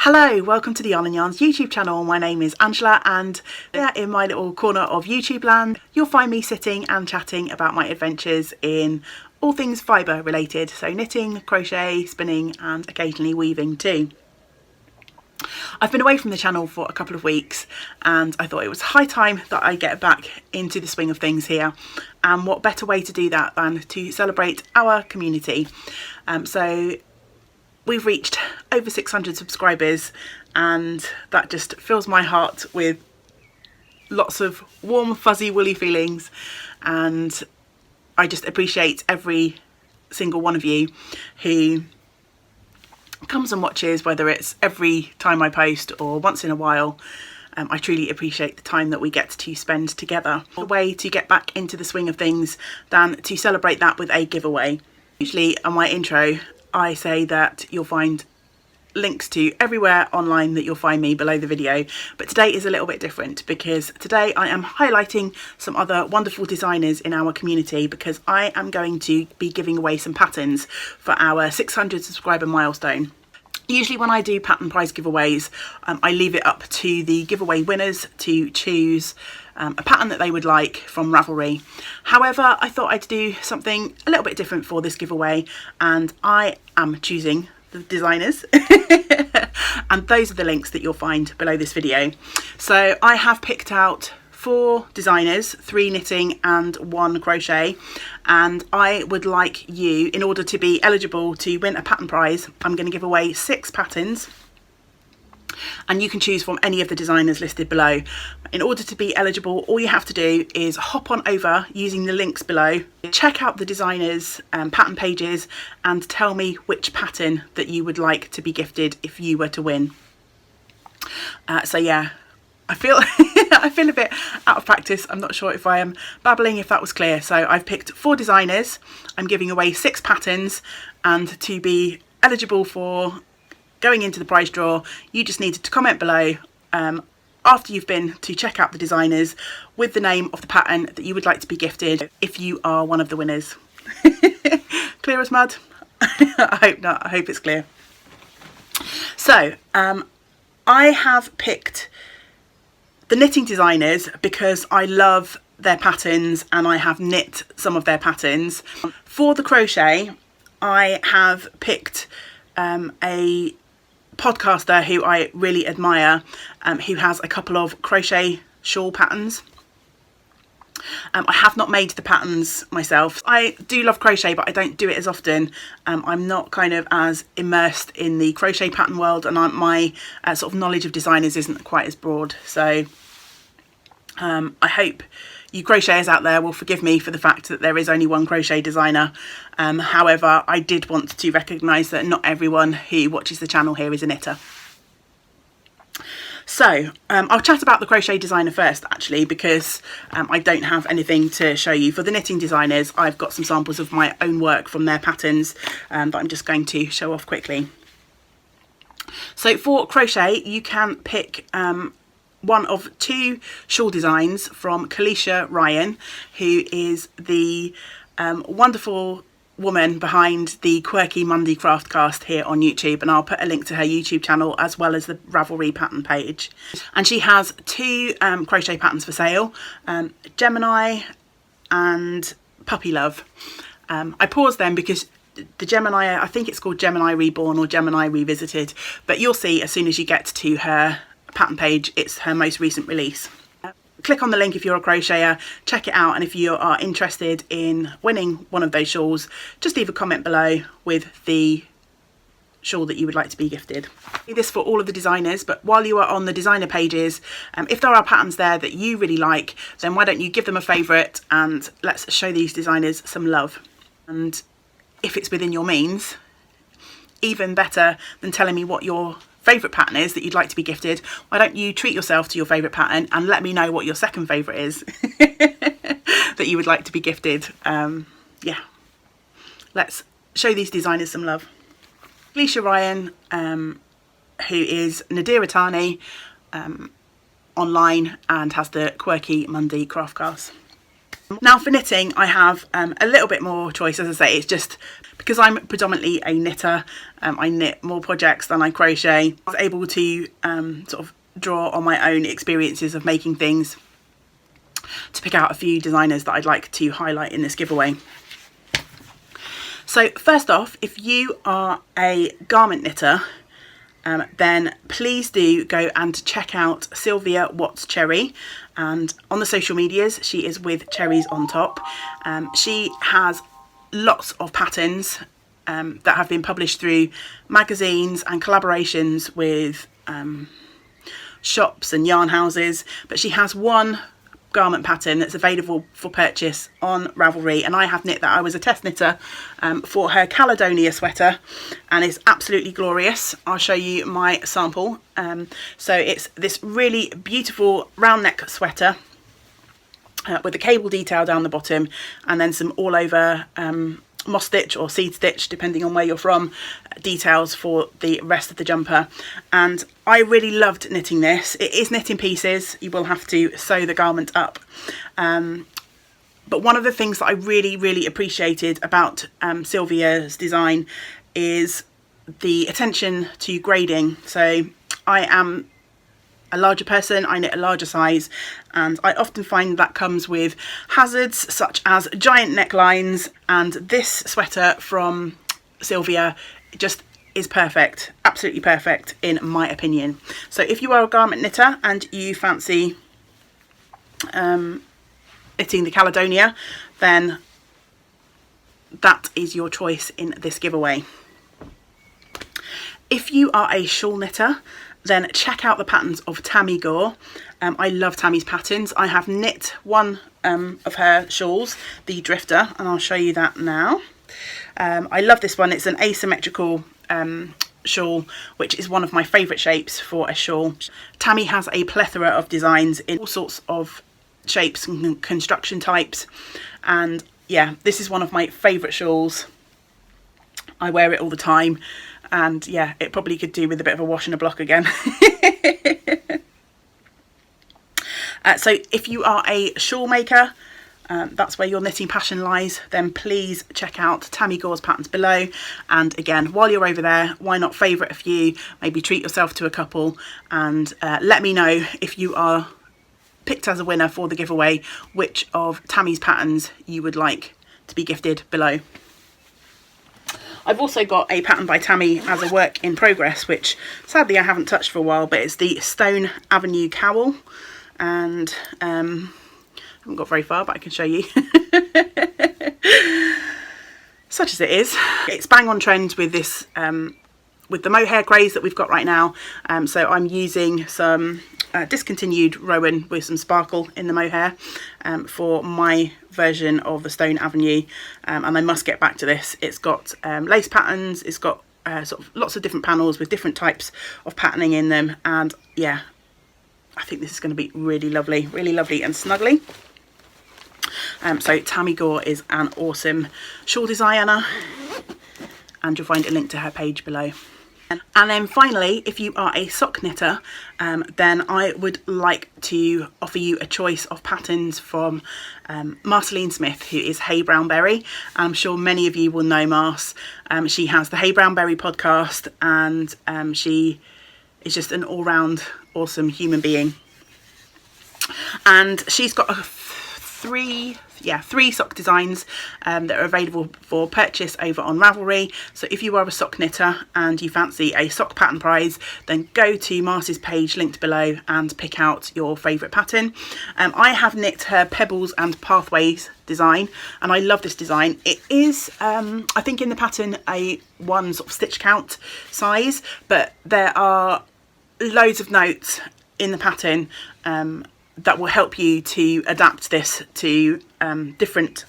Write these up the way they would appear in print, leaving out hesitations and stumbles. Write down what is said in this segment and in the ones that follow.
Hello, welcome to the Yarn and Yarns YouTube channel. My name is Angela, and here in my little corner of YouTube land, you'll find me sitting and chatting about my adventures in all things fibre related. So knitting, crochet, spinning and occasionally weaving too. I've been away from the channel for a couple of weeks and I thought it was high time that I get back into the swing of things here. And what better way to do that than to celebrate our community. So we've reached over 600 subscribers and that just fills my heart with lots of warm, fuzzy, woolly feelings, and I just appreciate every single one of you who comes and watches, whether it's every time I post or once in a while. I truly appreciate the time that we get to spend together. A way to get back into the swing of things than to celebrate that with a giveaway. Usually on my intro I say that you'll find links to everywhere online that you'll find me below the video, but today is a little bit different because today I am highlighting some other wonderful designers in our community, because I am going to be giving away some patterns for our 600 subscriber milestone. Usually when I do pattern prize giveaways, I leave it up to the giveaway winners to choose a pattern that they would like from Ravelry. However, I thought I'd do something a little bit different for this giveaway, and I am choosing the designers and those are the links that you'll find below this video. So I have picked out 4 designers, 3 knitting and 1 crochet, and I would like you, in order to be eligible to win a pattern prize, I'm going to give away 6 patterns and you can choose from any of the designers listed below. In order to be eligible, all you have to do is hop on over using the links below, check out the designers' pattern pages and tell me which pattern that you would like to be gifted if you were to win. So yeah, I feel I feel a bit out of practice. I'm not sure if I am babbling, if that was clear. So I've picked 4 designers, I'm giving away 6 patterns, and to be eligible for going into the prize draw, you just need to comment below after you've been to check out the designers with the name of the pattern that you would like to be gifted if you are one of the winners. Clear as mud? I hope not. I hope it's clear. So I have picked the knitting designers because I love their patterns and I have knit some of their patterns. For the crochet, I have picked a podcaster who I really admire, who has a couple of crochet shawl patterns. I have not made the patterns myself. I do love crochet, but I don't do it as often. I'm not kind of as immersed in the crochet pattern world, and my sort of knowledge of designers isn't quite as broad. So I hope you crocheters out there will forgive me for the fact that there is only one crochet designer. However, I did want to recognise that not everyone who watches the channel here is a knitter. So I'll chat about the crochet designer first, actually, because I don't have anything to show you. For the knitting designers, I've got some samples of my own work from their patterns that I'm just going to show off quickly. So for crochet, you can pick one of 2 shawl designs from Kalisha Ryan, who is the wonderful woman behind the quirky Monday Craftcast here on YouTube, and I'll put a link to her YouTube channel as well as the Ravelry pattern page. And she has 2 crochet patterns for sale, Gemini and Puppy Love. I paused them because the Gemini, I think it's called Gemini Reborn or Gemini Revisited, but you'll see as soon as you get to her pattern page, it's her most recent release. Click on the link if you're a crocheter, check it out, and if you are interested in winning one of those shawls, just leave a comment below with the shawl that you would like to be gifted. I do this for all of the designers, but while you are on the designer pages, if there are patterns there that you really like, then why don't you give them a favourite and let's show these designers some love. And if it's within your means, even better than telling me what your favourite pattern is that you'd like to be gifted, why don't you treat yourself to your favourite pattern and let me know what your second favourite is that you would like to be gifted. Yeah, let's show these designers some love. Kalisha Ryan, who is Nadira Tani online and has the quirky Monday Craftcast. Now for knitting, I have a little bit more choice. As I say, it's just because I'm predominantly a knitter. I knit more projects than I crochet. I was able to sort of draw on my own experiences of making things to pick out a few designers that I'd like to highlight in this giveaway. So first off, if you are a garment knitter, then please do go and check out Sylvia Watts Cherry, and on the social medias she is with cherries on top. She has lots of patterns that have been published through magazines and collaborations with shops and yarn houses, but she has one garment pattern that's available for purchase on Ravelry, and I have knit that. I was a test knitter for her Caledonia sweater, and it's absolutely glorious. I'll show you my sample. So it's this really beautiful round neck sweater with a cable detail down the bottom, and then some all over moss stitch or seed stitch, depending on where you're from, details for the rest of the jumper. And I really loved knitting this. It is knit in pieces. You will have to sew the garment up. But one of the things that I really appreciated about Sylvia's design is the attention to grading. So I am a larger person, I knit a larger size, and I often find that comes with hazards such as giant necklines, and this sweater from Sylvia just is perfect, absolutely perfect in my opinion. So if you are a garment knitter and you fancy knitting the Caledonia, then that is your choice in this giveaway. If you are a shawl knitter, then check out the patterns of Tammy Gore. I love Tammy's patterns. I have knit one of her shawls, the Drifter, and I'll show you that now. I love this one. It's an asymmetrical shawl, which is one of my favourite shapes for a shawl. Tammy has a plethora of designs in all sorts of shapes and construction types, and yeah, this is one of my favourite shawls. I wear it all the time, and yeah, it probably could do with a bit of a wash and a block again. So if you are a shawl maker, that's where your knitting passion lies, then please check out Tammy Gore's patterns below. And again, while you're over there, why not favourite a few, maybe treat yourself to a couple, and let me know if you are picked as a winner for the giveaway, which of Tammy's patterns you would like to be gifted below. I've also got a pattern by Tammy as a work in progress, which sadly I haven't touched for a while, but it's the Stone Avenue cowl, and I haven't got very far, but I can show you. Such as it is, it's bang on trend with this, with the mohair craze that we've got right now. So I'm using some discontinued Rowan with some sparkle in the mohair for my version of the Stone Avenue, and I must get back to this. It's got lace patterns, it's got sort of lots of different panels with different types of patterning in them, and yeah, I think this is going to be really lovely and snuggly. So Tammy Gore is an awesome shawl designer, and you'll find a link to her page below. And then finally, if you are a sock knitter, then I would like to offer you a choice of patterns from Marceline Smith, who is Hey Brownberry. I'm sure many of you will know Mars. She has the Hey Brownberry podcast, and she is just an all-round awesome human being. And she's got three sock designs that are available for purchase over on Ravelry. So if you are a sock knitter and you fancy a sock pattern prize, then go to Marcy's page linked below and pick out your favourite pattern. I have knit her Pebbles and Pathways design, and I love this design. It is I think in the pattern a one sort of stitch count size, but there are loads of notes in the pattern that will help you to adapt this to different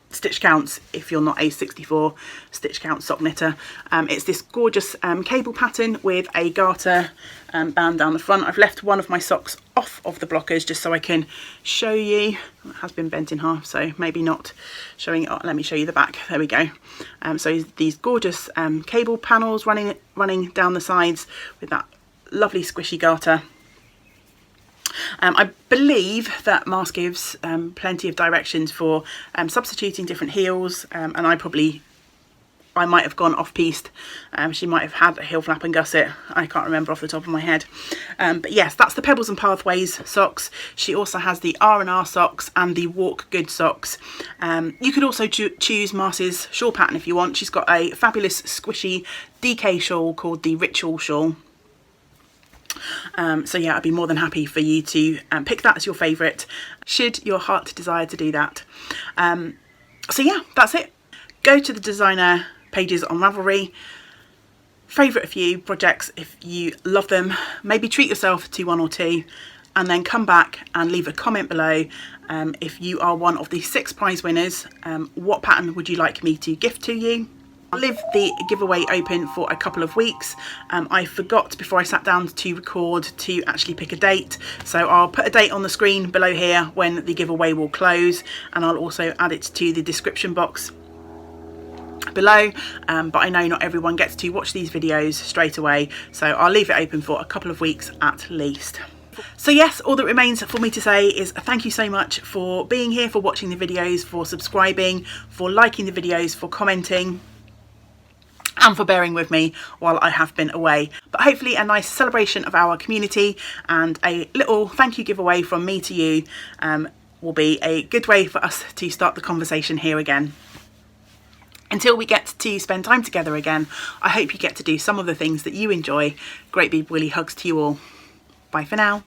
stitch counts if you're not a 64 stitch count sock knitter. It's this gorgeous cable pattern with a garter band down the front. I've left one of my socks off of the blockers just so I can show you. It has been bent in half, so maybe not showing it. Let me show you the back. There we go. So these gorgeous cable panels running down the sides with that lovely squishy garter. I believe that Mars gives plenty of directions for substituting different heels, and I might have gone off-piste. She might have had a heel flap and gusset. I can't remember off the top of my head. But yes, that's the Pebbles and Pathways socks. She also has the R&R socks and the Walk Good socks. You could also choose Mars's shawl pattern if you want. She's got a fabulous squishy DK shawl called the Ritual Shawl. So yeah, I'd be more than happy for you to pick that as your favourite, should your heart desire to do that. So yeah, that's it. Go to the designer pages on Ravelry, favourite a few projects if you love them, maybe treat yourself to one or two, and then come back and leave a comment below if you are one of the 6 prize winners. What pattern would you like me to gift to you? I'll leave the giveaway open for a couple of weeks. I forgot before I sat down to record to actually pick a date, so I'll put a date on the screen below here when the giveaway will close, and I'll also add it to the description box below, but I know not everyone gets to watch these videos straight away, so I'll leave it open for a couple of weeks at least. So yes, all that remains for me to say is thank you so much for being here, for watching the videos, for subscribing, for liking the videos, for commenting, and for bearing with me while I have been away. But hopefully a nice celebration of our community and a little thank you giveaway from me to you will be a good way for us to start the conversation here again. Until we get to spend time together again, I hope you get to do some of the things that you enjoy. Great big woolly hugs to you all. Bye for now.